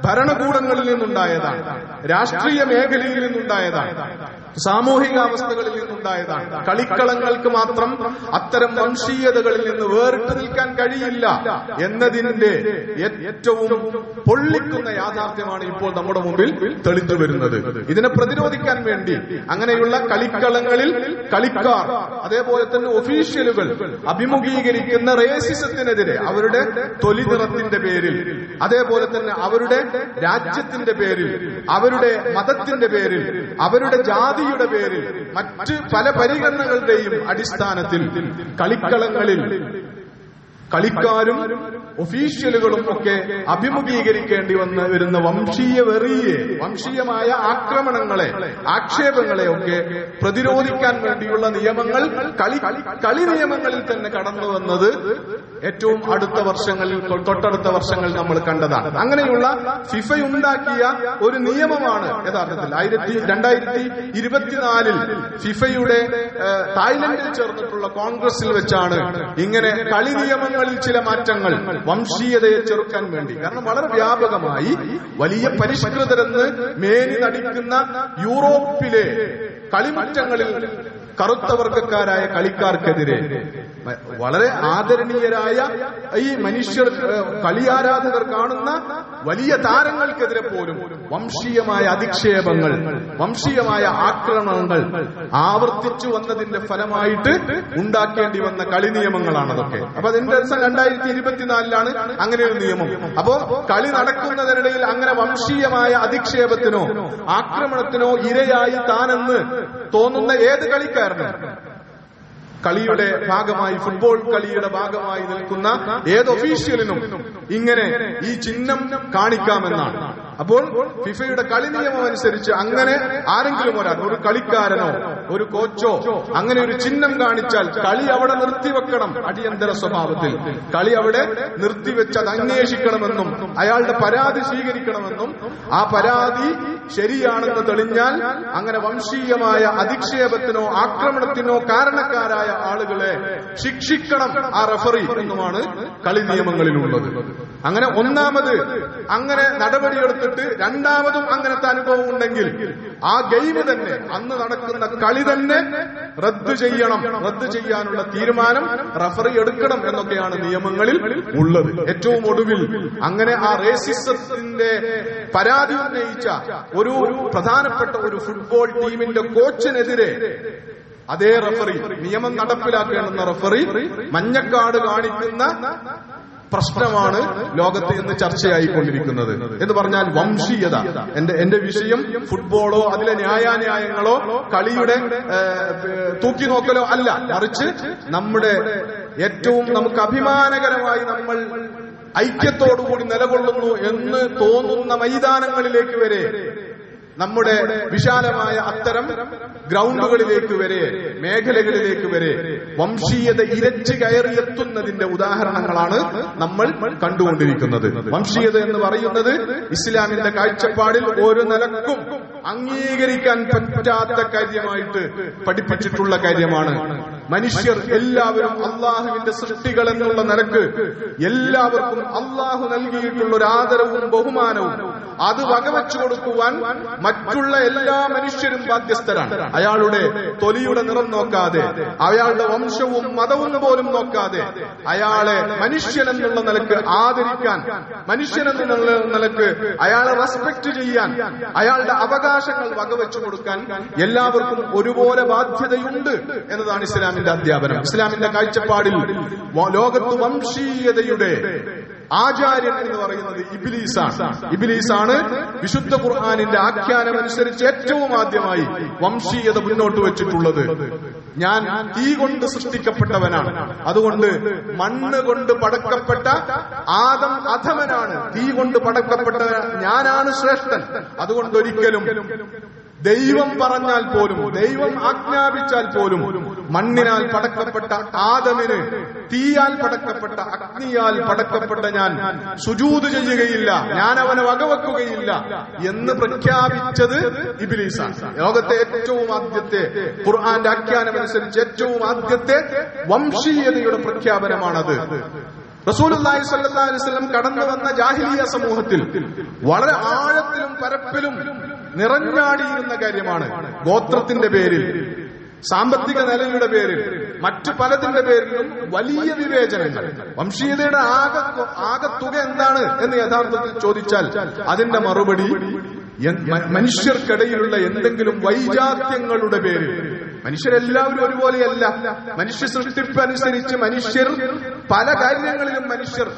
ഭരണകൂടങ്ങളിൽ നിന്നുണ്ടായതാണ്, രാഷ്ട്രീയ മേഖലയിൽ നിന്നുണ്ടായതാണ്. സാമൂഹികാവസ്ഥകളിൽ നിന്നുണ്ടായതാണ്. കളിക്കളങ്ങൾക്ക് മാത്രം അത്തരം വംശീയതകളിൽ നിന്ന് വേറിട്ട് നിൽക്കാൻ കഴിയില്ല എന്നതിന്റെ ഏറ്റവും പൊള്ളിക്കുന്ന യാഥാർത്ഥ്യമാണ് ഇപ്പോൾ നമ്മുടെ മുമ്പിൽ തെളിഞ്ഞു വരുന്നത്. ഇതിനെ പ്രതിരോധിക്കാൻ വേണ്ടി അങ്ങനെയുള്ള കളിക്കളങ്ങളിൽ കളിക്കാർ, അതേപോലെ തന്നെ ഒഫീഷ്യലുകൾ അഭിമുഖീകരിക്കുന്ന റേസിസത്തിനെതിരെ അവരുടെ തൊലി നിറത്തിന്റെ പേരിൽ, അതേപോലെ തന്നെ അവരുടെ രാജ്യത്തിന്റെ പേരിൽ, അവരുടെ മതത്തിന്റെ പേരിൽ, അവരുടെ ജാതിയുടെ പേരിൽ, മറ്റ് പല പരിഗണനകളുടെയും അടിസ്ഥാനത്തിൽ കളിക്കളങ്ങളിൽ കളിക്കാരും ഒഫീഷ്യലുകളും ഒക്കെ അഭിമുഖീകരിക്കേണ്ടി വരുന്ന വംശീയ വെറിയെ, വംശീയമായ ആക്രമണങ്ങളെ, ആക്ഷേപങ്ങളെ ഒക്കെ പ്രതിരോധിക്കാൻ വേണ്ടിയുള്ള നിയമങ്ങൾ കളി നിയമങ്ങളിൽ തന്നെ കടന്നു വന്നത് ഏറ്റവും തൊട്ടടുത്ത വർഷങ്ങളിൽ നമ്മൾ കണ്ടതാണ്. അങ്ങനെയുള്ള ഫിഫയുണ്ടാക്കിയ ഒരു നിയമമാണ് യഥാർത്ഥത്തിൽ 2024 ഫിഫയുടെ തായ്ലൻഡിൽ ചേർന്നിട്ടുള്ള കോൺഗ്രസിൽ വെച്ചാണ് ഇങ്ങനെ കളി നിയമങ്ങളിൽ ചില മാറ്റങ്ങൾ വംശീയതയെ ചെറുക്കാൻ വേണ്ടി, കാരണം വളരെ വ്യാപകമായി വലിയ പരിഷ്കൃതരെന്ന് മേനി നടിക്കുന്ന യൂറോപ്പിലെ കളിമറ്റങ്ങളിൽ കറുത്ത വർഗക്കാരായ കളിക്കാർക്കെതിരെ വളരെ ആദരണീയരായ ഈ മനുഷ്യർ, കളിയാരാധകർ കാണുന്ന വലിയ താരങ്ങൾക്കെതിരെ പോലും വംശീയമായ അധിക്ഷേപങ്ങൾ, വംശീയമായ ആക്രമണങ്ങൾ ആവർത്തിച്ചു വന്നതിന്റെ ഫലമായിട്ട് ഉണ്ടാക്കേണ്ടി വന്ന കളി നിയമങ്ങളാണ് അതൊക്കെ. അപ്പൊ അതിന്റെ ദിവസം 2024 അങ്ങനെ ഒരു നിയമം. അപ്പോ കളി നടക്കുന്നതിനിടയിൽ അങ്ങനെ വംശീയമായ അധിക്ഷേപത്തിനോ ആക്രമണത്തിനോ ഇരയായി താനെന്ന് തോന്നുന്ന ഏത് കളിക്കാരനും കളിയുടെ ഭാഗമായി, ഫുട്ബോൾ കളിയുടെ ഭാഗമായി നിൽക്കുന്ന ഏത് ഒഫീഷ്യലിനും ഇങ്ങനെ ഈ ചിഹ്നം കാണിക്കാമെന്നാണ്. അപ്പോൾ ഫിഫയുടെ കളി നിയമം അനുസരിച്ച് അങ്ങനെ ആരെങ്കിലും ഒരു കളിക്കാരനോ ഒരു കോച്ചോ അങ്ങനെ ഒരു ചിഹ്നം കാണിച്ചാൽ കളി അവിടെ നിർത്തിവെക്കണം. അടിയന്തര സ്വഭാവത്തിൽ കളി അവിടെ നിർത്തിവെച്ച് അത് അന്വേഷിക്കണമെന്നും അയാളുടെ പരാതി സ്വീകരിക്കണമെന്നും ആ പരാതി ശരിയാണെന്ന് തെളിഞ്ഞാൽ അങ്ങനെ വംശീയമായ അധിക്ഷേപത്തിനോ ആക്രമണത്തിനോ കാരണക്കാരായ ആളുകളെ ശിക്ഷിക്കണം ആ റഫറി എന്നുമാണ് കളി നിയമങ്ങളിലുള്ളത്. അങ്ങനെ ഒന്നാമത് അങ്ങനെ നടപടിയെടുത്തിട്ട് രണ്ടാമതും അങ്ങനത്തെ അനുഭവം ഉണ്ടെങ്കിൽ ആ ഗെയിം തന്നെ, അന്ന് നടക്കുന്ന കളി തന്നെ റദ്ദു ചെയ്യണം. റദ്ദു ചെയ്യാനുള്ള തീരുമാനം റഫറി എടുക്കണം എന്നൊക്കെയാണ് നിയമങ്ങളിൽ ഉള്ളത്. ഏറ്റവും ഒടുവിൽ അങ്ങനെ ആ റേസിസത്തിന്റെ പരാതി ഉന്നയിച്ച ഒരു പ്രധാനപ്പെട്ട ഒരു ഫുട്ബോൾ ടീമിന്റെ കോച്ചിനെതിരെ അതേ റഫറി, നിയമം നടപ്പിലാക്കേണ്ടുന്ന റഫറി മഞ്ഞക്കാട് കാണിക്കുന്ന പ്രശ്നമാണ് ലോകത്ത് ഇന്ന് ചർച്ചയായിക്കൊണ്ടിരിക്കുന്നത്. എന്ന് പറഞ്ഞാൽ വംശീയത. എന്റെ വിഷയം ഫുട്ബോളോ അതിലെ ന്യായാന്യായങ്ങളോ കളിയുടെ തൂക്കിനോക്കലോ അല്ല, മറിച്ച് നമ്മുടെ ഏറ്റവും നമുക്ക് അഭിമാനകരമായി നമ്മൾ ഐക്യത്തോടുകൂടി നിലകൊള്ളുന്നു എന്ന് തോന്നുന്ന മൈതാനങ്ങളിലേക്ക് വരെ, നമ്മുടെ വിശാലമായ അത്തരം ഗ്രൗണ്ടുകളിലേക്ക് വരെ, മേഖലകളിലേക്ക് വരെ വംശീയത ഇരച്ചു കയറിയെത്തുന്നതിന്റെ ഉദാഹരണങ്ങളാണ് നമ്മൾ കണ്ടുകൊണ്ടിരിക്കുന്നത്. വംശീയത എന്ന് പറയുന്നത് ഇസ്ലാമിന്റെ കാഴ്ചപ്പാടിൽ ഒരു നിലക്കും അംഗീകരിക്കാൻ പറ്റാത്ത കാര്യമായിട്ട് പഠിപ്പിച്ചിട്ടുള്ള കാര്യമാണ്. മനുഷ്യർ എല്ലാവരും അള്ളാഹുവിന്റെ സൃഷ്ടികൾ എന്നുള്ള നിലക്ക് എല്ലാവർക്കും അള്ളാഹു നൽകിയിട്ടുള്ള ഒരു ആദരവും ബഹുമാനവും അത് വകവെച്ചു കൊടുക്കുവാൻ മറ്റുള്ള എല്ലാ മനുഷ്യരും ബാധ്യസ്ഥരാണ്. അയാളുടെ തൊലിയുടെ നിറം നോക്കാതെ, അയാളുടെ വംശവും മതവും പോലും നോക്കാതെ അയാളെ മനുഷ്യൻ എന്നുള്ള നിലക്ക് ആദരിക്കാൻ, മനുഷ്യൻ എന്നുള്ള നിലക്ക് അയാളെ റെസ്പെക്ട് ചെയ്യാൻ, അയാളുടെ അവകാശങ്ങൾ വകവെച്ചു കൊടുക്കാൻ എല്ലാവർക്കും ഒരുപോലെ ബാധ്യതയുണ്ട് എന്നതാണ് ഇസ്ലാമിന്റെ അധ്യാപനം. ഇസ്ലാമിന്റെ കാഴ്ചപ്പാടിൽ ലോകത്ത് വംശീയതയുടെ ആചാര്യൻ എന്ന് പറയുന്നത് ഇബ്ലീസാണ്. വിശുദ്ധ ഖുർആനിന്റെ ആഖ്യാനം അനുസരിച്ച് ഏറ്റവും ആദ്യമായി വംശീയത മുന്നോട്ട് വെച്ചിട്ടുള്ളത്. ഞാൻ തീ കൊണ്ട് സൃഷ്ടിക്കപ്പെട്ടവനാണ്, അതുകൊണ്ട് മണ്ണ് കൊണ്ട് പടക്കപ്പെട്ട ആദം അധമനാണ്, തീ കൊണ്ട് പടക്കപ്പെട്ട ഞാനാണ് ശ്രേഷ്ഠൻ. അതുകൊണ്ട് ഒരിക്കലും ദൈവം പറഞ്ഞാൽ പോലും, ദൈവം ആജ്ഞാപിച്ചാൽ പോലും മണ്ണിനാൽ പടക്കപ്പെട്ട ആദമിന് തീയാൽ പടക്കപ്പെട്ട, അഗ്നിയാൽ പടക്കപ്പെട്ട ഞാൻ സുജൂദ് ചെയ്യുകയില്ല, ഞാൻ അവനെ വകവെക്കുകയില്ല എന്ന് പ്രഖ്യാപിച്ചത് ഇബ്ലീസാണ്. ലോകത്തെ ഏറ്റവും ആദ്യത്തെ, ഖുർആന്റെ ആഖ്യാനം അനുസരിച്ച് ഏറ്റവും ആദ്യത്തെ വംശീയതയുടെ പ്രഖ്യാപനമാണത്. റസൂലുള്ളാഹി സ്വല്ലല്ലാഹു അലൈഹി വസല്ലം കടന്നു വന്ന ജാഹിലിയ സമൂഹത്തിൽ വളരെ ആഴത്തിലും പരപ്പിലും നിറഞ്ഞാടിയിരുന്ന കാര്യമാണ്. ഗോത്രത്തിന്റെ പേരിൽ, സാമ്പത്തിക നിലയുടെ പേരിൽ, മറ്റു പലതിന്റെ പേരിലും വലിയ വിവേചനങ്ങൾ. വംശീയതയുടെ ആകത്തുക എന്താണ് എന്ന് യഥാർത്ഥത്തിൽ ചോദിച്ചാൽ അതിന്റെ മറുപടി മനുഷ്യർക്കിടയിലുള്ള എന്തെങ്കിലും വൈജാത്യങ്ങളുടെ പേരിൽ. മനുഷ്യരെല്ലാവരും ഒരുപോലെയല്ല. മനുഷ്യ സൃഷ്ടിപ്പ് അനുസരിച്ച് മനുഷ്യർ പല കാര്യങ്ങളിലും മനുഷ്യർ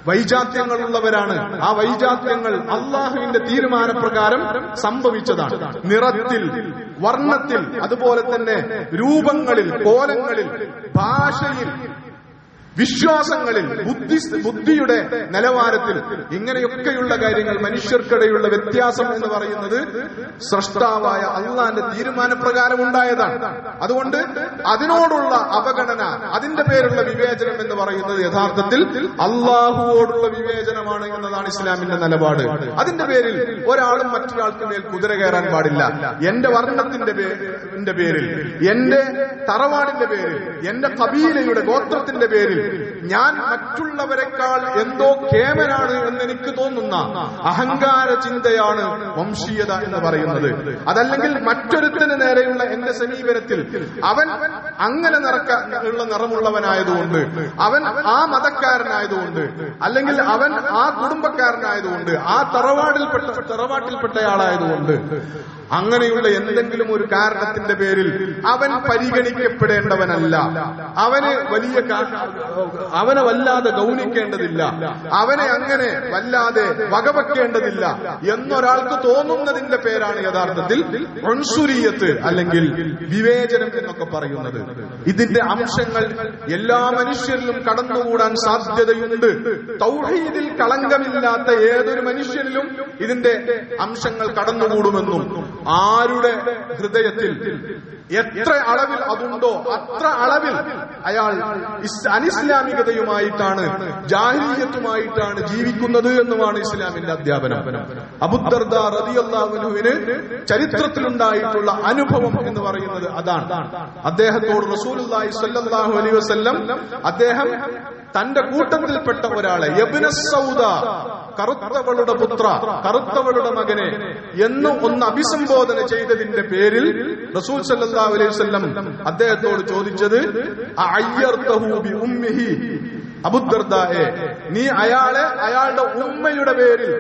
വൈജാത്യങ്ങളുള്ളവരാണ്. ആ വൈജാത്യങ്ങൾ അള്ളാഹുവിന്റെ തീരുമാനപ്രകാരം സംഭവിച്ചതാണ്. നിറത്തിൽ, വർണ്ണത്തിൽ, അതുപോലെ തന്നെ രൂപങ്ങളിൽ, കോലങ്ങളിൽ, ഭാഷയിൽ, വിശ്വാസങ്ങളിൽ, ബുദ്ധിയുടെ നിലവാരത്തിൽ, ഇങ്ങനെയൊക്കെയുള്ള കാര്യങ്ങൾ മനുഷ്യർക്കിടയിലുള്ള വ്യത്യാസം എന്ന് പറയുന്നത് സ്രഷ്ടാവായ അള്ളാന്റെ തീരുമാനപ്രകാരം ഉണ്ടായതാണ്. അതുകൊണ്ട് അതിനോടുള്ള അവഗണന, അതിന്റെ പേരുള്ള വിവേചനം എന്ന് പറയുന്നത് യഥാർത്ഥത്തിൽ അള്ളാഹുവോടുള്ള വിവേചനമാണ് എന്നതാണ് ഇസ്ലാമിന്റെ നിലപാട്. അതിന്റെ പേരിൽ ഒരാളും മറ്റൊരാൾക്ക് മേൽ കുതിര കയറാൻ പാടില്ല. എന്റെ വർണ്ണത്തിന്റെ പേരിൽ, എന്റെ തറവാടിന്റെ പേരിൽ, എന്റെ കബീലയുടെ ഗോത്രത്തിന്റെ പേരിൽ ഞാൻ മറ്റുള്ളവരെക്കാൾ എന്തോ കേമനാണ് എന്നെനിക്ക് തോന്നുന്ന അഹങ്കാര ചിന്തയാണ് വംശീയത എന്ന് പറയുന്നത്. അതല്ലെങ്കിൽ മറ്റൊരുത്തിന് നേരെയുള്ള എന്റെ സമീപനത്തിൽ അവൻ അങ്ങനെ ഉള്ള നിറമുള്ളവനായതുകൊണ്ട്, അവൻ ആ മതക്കാരനായതുകൊണ്ട്, അല്ലെങ്കിൽ അവൻ ആ കുടുംബക്കാരനായതുകൊണ്ട്, ആ തറവാട്ടിൽപ്പെട്ടയാളായതുകൊണ്ട്, അങ്ങനെയുള്ള എന്തെങ്കിലും ഒരു കാരണത്തിന്റെ പേരിൽ അവൻ പരിഗണിക്കപ്പെടേണ്ടവനല്ല. അവനെ വല്ലാതെ ഗൗനിക്കേണ്ടതില്ല, അവനെ അങ്ങനെ വല്ലാതെ വകവെക്കേണ്ടതില്ല എന്നൊരാൾക്ക് തോന്നുന്നതിന്റെ പേരാണ് യഥാർത്ഥത്തിൽ ഉൻസുരിയത്ത് അല്ലെങ്കിൽ വിവേചനം എന്നൊക്കെ പറയുന്നത്. ഇതിന്റെ അംശങ്ങൾ എല്ലാ മനുഷ്യരിലും കടന്നുകൂടാൻ സാധ്യതയുണ്ട്. തൗഹീദിൽ കളങ്കമില്ലാത്ത ഏതൊരു മനുഷ്യരിലും ഇതിന്റെ അംശങ്ങൾ കടന്നുകൂടുമെന്നും ആരുടെ ഹൃദയത്തിൽ എത്ര അളവിൽ അതുണ്ടോ അത്ര അളവിൽ അയാൾ അനിസ്ലാമികതയുമായിട്ടാണ്, ജാഹിലിയ്യത്തുമായിട്ടാണ് ജീവിക്കുന്നത് എന്നുമാണ് ഇസ്ലാമിന്റെ അധ്യാപനം. അബൂദർദ റളിയല്ലാഹു അൻഹുവിന് ചരിത്രത്തിലുണ്ടായിട്ടുള്ള അനുഭവം എന്ന് പറയുന്നത് അതാണ്. അദ്ദേഹത്തോട് റസൂലുള്ളാഹി സ്വല്ലല്ലാഹു അലൈഹി വസല്ലം അദ്ദേഹം തന്റെ കൂട്ടത്തിൽപ്പെട്ട ഒരാളെ യബ്ന സൗദ, കറുത്തവളുടെ പുത്ര, കറുത്തവളുടെ മകനെ എന്ന് ഒന്ന് അഭിസംബോധന ചെയ്തതിന്റെ പേരിൽ റസൂൽ സല്ലല്ലാഹു അലൈഹി വസല്ലം അദ്ദേഹത്തോട് ചോദിച്ചത് അയ്യർതഹു ബി ഉമ്മിഹി, അബൂദർദായെ നീ അയാളെ അയാളുടെ ഉമ്മയുടെ പേരിൽ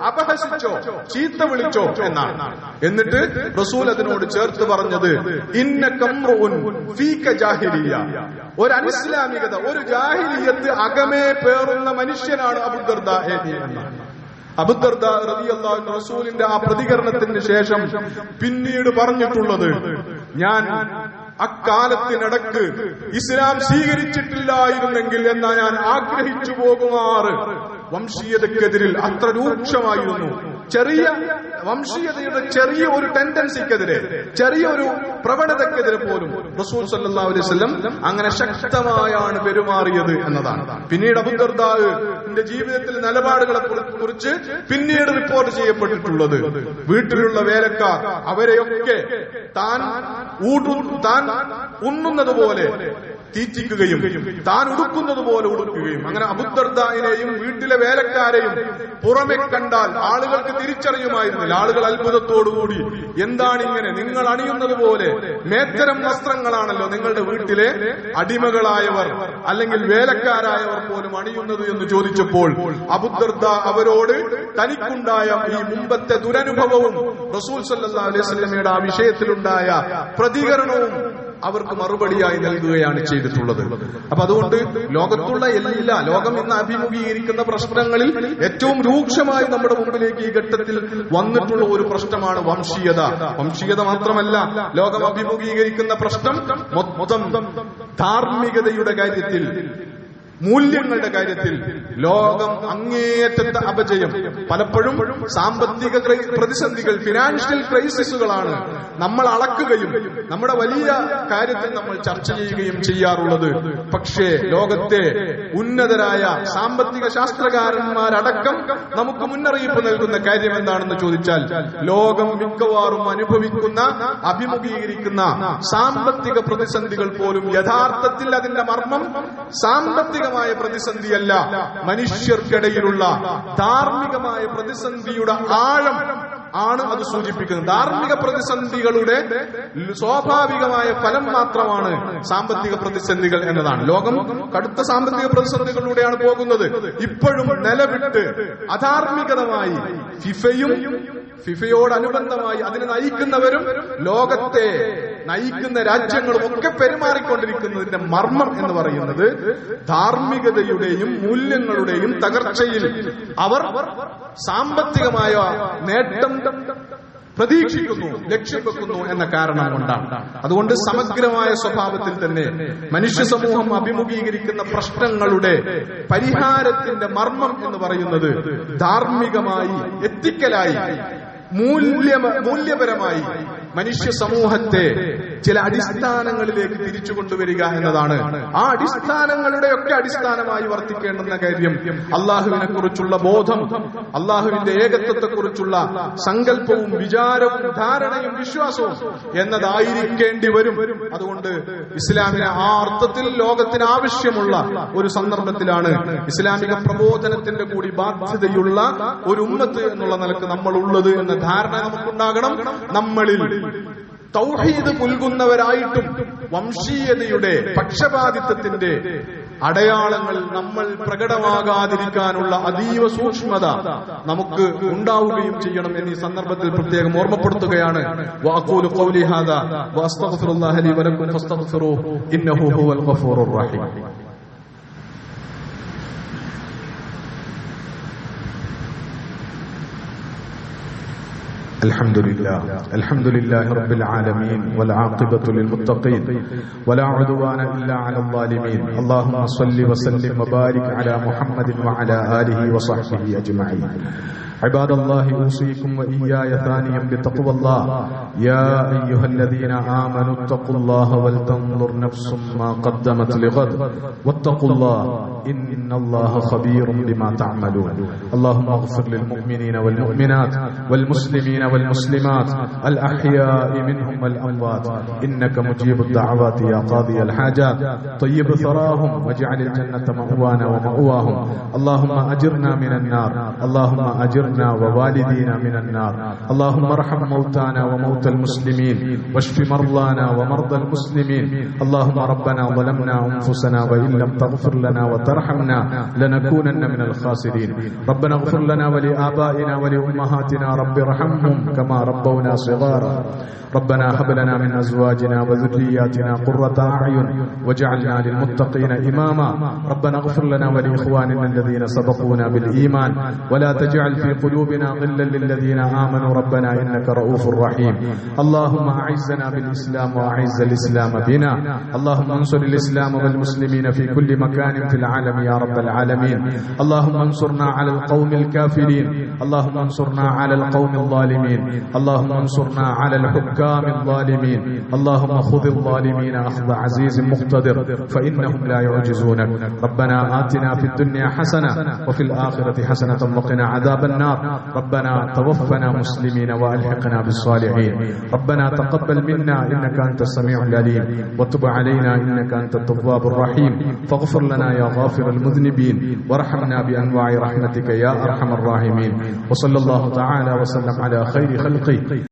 അപഹസിച്ചോ, ചീത്ത വിളിച്ചോ എന്നാണ്. എന്നിട്ട് റസൂൽ അതിനോട് ചേർത്ത് പറഞ്ഞത് ഇന്നക ഇംറുഉൻ ഫീക ജാഹിലിയ്യ, ഒരു അനിസ്ലാമികത, ഒരു ജാഹിലിയ്യത്ത് അകമേ പേറുന്ന മനുഷ്യനാണ് അബൂദർദായെ എന്നാണ്. അബൂദർദ റളിയല്ലാഹു അൻഹു റസൂലിന്റെ ആ പ്രതികരണത്തിന് ശേഷം പിന്നീട് പറഞ്ഞിട്ടുള്ളത്, ഞാൻ അക്കാലത്തിനിടക്ക് ഇസ്ലാം സ്വീകരിച്ചിട്ടില്ലായിരുന്നെങ്കിൽ എന്നാ ഞാൻ ആഗ്രഹിച്ചു പോകുമാറ് വംശീയതക്കെതിരിൽ അത്ര രൂക്ഷമായിരുന്നു. ചെറിയ വംശീയതയുടെ ചെറിയ ഒരു ടെൻഡൻസിക്കെതിരെ, ചെറിയൊരു പ്രവണതക്കെതിരെ പോലും റസൂൽ സല്ലല്ലാഹു അലൈഹി വസല്ലം അങ്ങനെ ശക്തമായാണ് പെരുമാറിയത് എന്നതാണ്. പിന്നീട് അബൂദർദാന്റെ ജീവിതത്തിലെ നിലപാടുകളെ കുറിച്ച് പിന്നീട് റിപ്പോർട്ട് ചെയ്യപ്പെട്ടിട്ടുള്ളത്, വീട്ടിലുള്ള വേലക്കാർ അവരെയൊക്കെ താൻ ഉണ്ണുന്നത് പോലെ തീറ്റിക്കുകയും താൻ ഉടുക്കുന്നത് പോലെ ഉടുക്കുകയും, അങ്ങനെ അബൂദർദായിനെയും വീട്ടിലെ വേലക്കാരെയും പുറമെ കണ്ടാൽ ആളുകൾക്ക് തിരിച്ചറിയുമായിരുന്നില്ല. ആളുകൾ അത്ഭുതത്തോടുകൂടി എന്താണിങ്ങനെ, നിങ്ങൾ അണിയുന്നത് പോലെ മേത്തരം വസ്ത്രങ്ങളാണല്ലോ നിങ്ങളുടെ വീട്ടിലെ അടിമകളായവർ അല്ലെങ്കിൽ വേലക്കാരായവർ പോലും അണിയുന്നത് എന്ന് ചോദിച്ചപ്പോൾ അബൂദർദ അവരോട് തനിക്കുണ്ടായ ഈ മുമ്പത്തെ ദുരനുഭവവും റസൂൽ സല്ലല്ലാഹു അലൈഹി വസല്ലമയുടെ ആ വിഷയത്തിലുണ്ടായ പ്രതികരണവും അവർക്ക് മറുപടിയായി നൽകുകയാണ് ചെയ്തിട്ടുള്ളത്. അപ്പൊ അതുകൊണ്ട് ലോകത്തുള്ള ലോകം ഇന്ന് അഭിമുഖീകരിക്കുന്ന പ്രശ്നങ്ങളിൽ ഏറ്റവും രൂക്ഷമായി നമ്മുടെ മുമ്പിലേക്ക് ഈ ഘട്ടത്തിൽ വന്നിട്ടുള്ള ഒരു പ്രശ്നമാണ് വംശീയത. വംശീയത മാത്രമല്ല, ലോകം അഭിമുഖീകരിക്കുന്ന പ്രശ്നം മൊത്തം ധാർമ്മികതയുടെ കാര്യത്തിൽ, മൂല്യങ്ങളുടെ കാര്യത്തിൽ ലോകം അങ്ങേയറ്റത്തെ അപജയം. പലപ്പോഴും സാമ്പത്തിക പ്രതിസന്ധികൾ, ഫിനാൻഷ്യൽ ക്രൈസിസുകളാണ് നമ്മൾ അളക്കുകയും നമ്മുടെ വലിയ കാര്യത്തിൽ നമ്മൾ ചർച്ച ചെയ്യുകയും ചെയ്യാറുള്ളത്. പക്ഷേ ലോകത്തെ ഉന്നതരായ സാമ്പത്തിക ശാസ്ത്രകാരന്മാരടക്കം നമുക്ക് മുന്നറിയിപ്പ് നൽകുന്ന കാര്യം എന്താണെന്ന് ചോദിച്ചാൽ, ലോകം മിക്കവാറും അഭിമുഖീകരിക്കുന്ന സാമ്പത്തിക പ്രതിസന്ധികൾ പോലും യഥാർത്ഥത്തിൽ അതിന്റെ മർമ്മം സാമ്പത്തികമായ പ്രതിസന്ധിയല്ല, മനുഷ്യർക്കിടയിലുള്ള ധാർമ്മികമായ പ്രതിസന്ധിയുടെ ആഴം ആണ് അത് സൂചിപ്പിക്കുന്നത്. ധാർമ്മിക പ്രതിസന്ധികളുടെ സ്വാഭാവികമായ ഫലം മാത്രമാണ് സാമ്പത്തിക പ്രതിസന്ധികൾ എന്നതാണ്. ലോകം കടുത്ത സാമ്പത്തിക പ്രതിസന്ധികളിലൂടെയാണ് പോകുന്നത്. ഇപ്പോഴും നിലവിട്ട് അധാർമികതമായി ഫിഫയോടനുബന്ധമായി അതിനെ നയിക്കുന്നവരും ലോകത്തെ നയിക്കുന്ന രാജ്യങ്ങളും ഒക്കെ പെരുമാറിക്കൊണ്ടിരിക്കുന്നതിന്റെ മർമ്മം എന്ന് പറയുന്നത് ധാർമ്മികതയുടെയും മൂല്യങ്ങളുടെയും തകർച്ചയിൽ അവർ സാമ്പത്തികമായ നേട്ടം പ്രതീക്ഷിക്കുന്നു, ലക്ഷ്യം വെക്കുന്നു എന്ന കാരണം കൊണ്ടാണ്. അതുകൊണ്ട് സമഗ്രമായ സ്വഭാവത്തിൽ തന്നെ മനുഷ്യ സമൂഹം അഭിമുഖീകരിക്കുന്ന പ്രശ്നങ്ങളുടെ പരിഹാരത്തിന്റെ മർമ്മം എന്ന് പറയുന്നത് ധാർമ്മികമായി, എത്തിക്കലായി, മൂല്യപരമായി മനുഷ്യ സമൂഹത്തെ ചില അടിസ്ഥാനങ്ങളിലേക്ക് തിരിച്ചു കൊണ്ടുവരിക എന്നതാണ്. ആ അടിസ്ഥാനങ്ങളുടെയൊക്കെ അടിസ്ഥാനമായി വർത്തിക്കേണ്ടുന്ന കാര്യം അള്ളാഹുവിനെ കുറിച്ചുള്ള ബോധം, അള്ളാഹുവിന്റെ ഏകത്വത്തെക്കുറിച്ചുള്ള സങ്കല്പവും വിചാരവും ധാരണയും വിശ്വാസവും എന്നതായിരിക്കേണ്ടി വരും. അതുകൊണ്ട് ഇസ്ലാമിനെ ആ അർത്ഥത്തിൽ ലോകത്തിന് ആവശ്യമുള്ള ഒരു സന്ദർഭത്തിലാണ് ഇസ്ലാമിക പ്രബോധനത്തിന്റെ കൂടി ബാധ്യതയുള്ള ഒരു ഉമ്മത്ത് എന്നുള്ള നിലക്ക് നമ്മൾ ഉള്ളത് എന്ന ധാരണ നമുക്കുണ്ടാകണം. നമ്മളിൽ തൗഹീദ് പുൽകുന്നവരായിട്ടും വംശീയതയുടെ പക്ഷപാതിത്വത്തിന്റെ അടയാളങ്ങൾ നമ്മൾ പ്രകടമാകാതിരിക്കാനുള്ള അതീവ സൂക്ഷ്മത നമുക്ക് ഉണ്ടാവുകയും ചെയ്യണം എന്നീ സന്ദർഭത്തിൽ പ്രത്യേകം ഓർമ്മപ്പെടുത്തുകയാണ്. വഅഖൂലു ഖൗലി ഹാദാ വഅസ്തഗ്ഫിറുല്ലാഹ ലി വലക്കും ഫസ്തഗ്ഫിറൂഹു ഇന്നഹു ഹുവൽ ഗഫൂറുർ റഹീം. الحمد لله رب العالمين والعاقبة للمتقين ولا عدوان إلا على الظالمين. اللهم صل وسلم وبارك على محمد وعلى آله وصحبه أجمعين. عباد الله أوصيكم وإياي ثانيا بتقوى الله. يا أيها الذين آمنوا اتقوا الله ولتنظر نفس ما قدمت لغد واتقوا الله إن الله خبير بما تعملون. اللهم اغفر للمؤمنين والمؤمنات والمسلمين والمسلمات الأحياء منهم والأموات إنك مجيب الدعوات يا قاضي الحاجات. طيب ثراهم واجعل الجنة مأوانا ومأواهم. اللهم أجرنا من النار. اللهم أجرنا ووالدينا من النار. اللهم ارحم موتانا وموتى المسلمين واشف مرضانا ومرضى المسلمين. اللهم ربنا ظلمنا أنفسنا وإن لم تغفر لنا وترحمنا لنكونن من الخاسرين. ربنا اغفر لنا ولآبائنا ولأمهاتنا رب ارحمهم كما ربونا صغارا. ربنا هب لنا من أزواجنا وذرياتنا قرة أعين واجعلنا للمتقين إماما. ربنا اغفر لنا ولإخواننا الذين سبقونا بالإيمان ولا تجعل في قلوبنا غلا للذين آمنوا ربنا إنك رؤوف رحيم. اللهم أعزنا بالإسلام وأعز الإسلام بنا. اللهم انصر الإسلام والمسلمين في كل مكان في العالم يا رب العالمين. اللهم انصرنا على القوم الكافرين. اللهم انصرنا على القوم الظالمين. اللهم انصرنا على الحكام الظالمين. اللهم خذ الظالمين أخذ عزيز مقتدر فإنهم لا يعجزونك. ربنا آتنا في الدنيا حسنة وفي الآخرة حسنة وقنا عذاب النار. ربنا توفنا مسلمين وألحقنا بالصالحين. ربنا تقبل منا إنك أنت السميع العليم وتب علينا إنك أنت التواب الرحيم. فاغفر لنا يا غافر المذنبين وارحمنا بأنواع رحمتك يا أرحم الراحمين. وصلى الله تعالى وسلم على خير خلقه